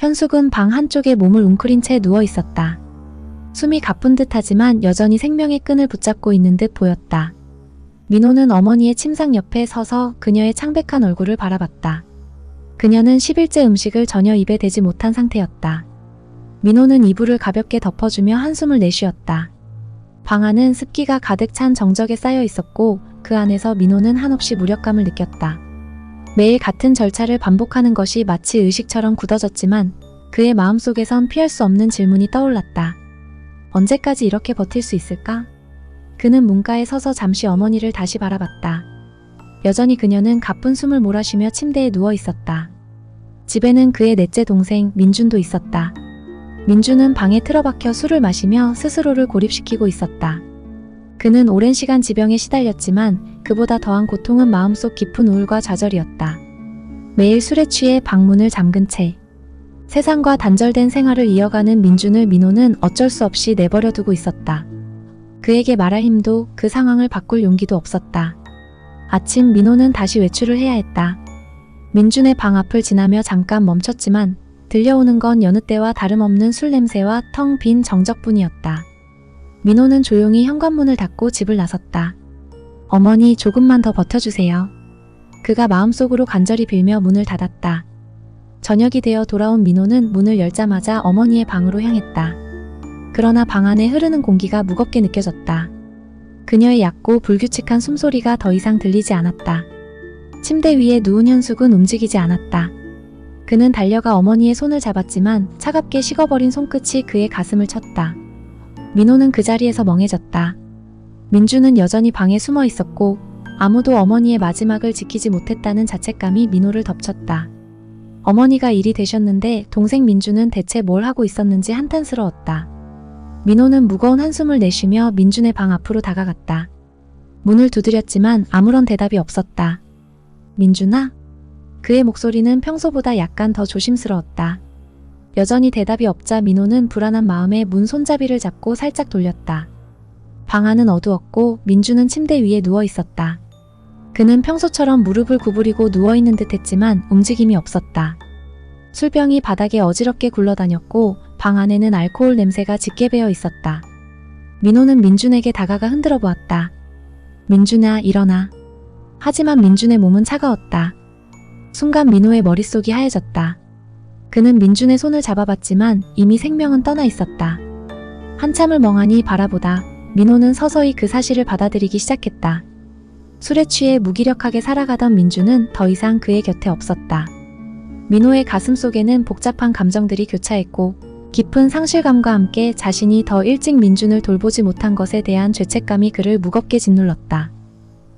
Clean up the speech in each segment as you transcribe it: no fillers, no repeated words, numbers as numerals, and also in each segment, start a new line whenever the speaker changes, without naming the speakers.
현숙은 방 한쪽에 몸을 웅크린 채 누워 있었다. 숨이 가쁜 듯하지만 여전히 생명의 끈을 붙잡고 있는 듯 보였다. 민호는 어머니의 침상 옆에 서서 그녀의 창백한 얼굴을 바라봤다. 그녀는 10일째 음식을 전혀 입에 대지 못한 상태였다. 민호는 이불을 가볍게 덮어주며 한숨을 내쉬었다. 방 안은 습기가 가득 찬 정적에 쌓여 있었고 그 안에서 민호는 한없이 무력감을 느꼈다. 매일 같은 절차를 반복하는 것이 마치 의식처럼 굳어졌지만 그의 마음속에선 피할 수 없는 질문이 떠올랐다. 언제까지 이렇게 버틸 수 있을까? 그는 문가에 서서 잠시 어머니를 다시 바라봤다. 여전히 그녀는 가쁜 숨을 몰아쉬며 침대에 누워 있었다. 집에는 그의 넷째 동생 민준도 있었다. 민준은 방에 틀어박혀 술을 마시며 스스로를 고립시키고 있었다. 그는 오랜 시간 지병에 시달렸지만 그보다 더한 고통은 마음속 깊은 우울과 좌절이었다. 매일 술에 취해 방문을 잠근 채 세상과 단절된 생활을 이어가는 민준을 민호는 어쩔 수 없이 내버려 두고 있었다. 그에게 말할 힘도 그 상황을 바꿀 용기도 없었다. 아침 민호는 다시 외출을 해야 했다. 민준의 방 앞을 지나며 잠깐 멈췄지만 들려오는 건 여느 때와 다름없는 술 냄새와 텅 빈 정적뿐이었다. 민호는 조용히 현관문을 닫고 집을 나섰다. 어머니 조금만 더 버텨주세요. 그가 마음속으로 간절히 빌며 문을 닫았다. 저녁이 되어 돌아온 민호는 문을 열자마자 어머니의 방으로 향했다. 그러나 방 안에 흐르는 공기가 무겁게 느껴졌다. 그녀의 얕고 불규칙한 숨소리가 더 이상 들리지 않았다. 침대 위에 누운 현숙은 움직이지 않았다. 그는 달려가 어머니의 손을 잡았지만 차갑게 식어버린 손끝이 그의 가슴을 쳤다. 민호는 그 자리에서 멍해졌다. 민주는 여전히 방에 숨어 있었고 아무도 어머니의 마지막을 지키지 못했다는 자책감이 민호를 덮쳤다. 어머니가 일이 되셨는데 동생 민주는 대체 뭘 하고 있었는지 한탄스러웠다. 민호는 무거운 한숨을 내쉬며 민준의 방 앞으로 다가갔다. 문을 두드렸지만 아무런 대답이 없었다. 민준아? 그의 목소리는 평소보다 약간 더 조심스러웠다. 여전히 대답이 없자 민호는 불안한 마음에 문 손잡이를 잡고 살짝 돌렸다. 방 안은 어두웠고 민주는 침대 위에 누워 있었다. 그는 평소처럼 무릎을 구부리고 누워있는 듯 했지만 움직임이 없었다. 술병이 바닥에 어지럽게 굴러다녔고 방 안에는 알코올 냄새가 짙게 배어 있었다. 민호는 민준에게 다가가 흔들어 보았다. 민준아, 일어나. 하지만 민준의 몸은 차가웠다. 순간 민호의 머릿속이 하얘졌다. 그는 민준의 손을 잡아봤지만 이미 생명은 떠나 있었다. 한참을 멍하니 바라보다 민호는 서서히 그 사실을 받아들이기 시작했다. 술에 취해 무기력하게 살아가던 민준은 더 이상 그의 곁에 없었다. 민호의 가슴 속에는 복잡한 감정들이 교차했고 깊은 상실감과 함께 자신이 더 일찍 민준을 돌보지 못한 것에 대한 죄책감이 그를 무겁게 짓눌렀다.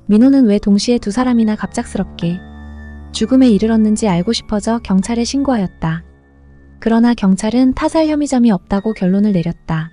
민호는 왜 동시에 두 사람이나 갑작스럽게 죽음에 이르렀는지 알고 싶어져 경찰에 신고하였다. 그러나 경찰은 타살 혐의점이 없다고 결론을 내렸다.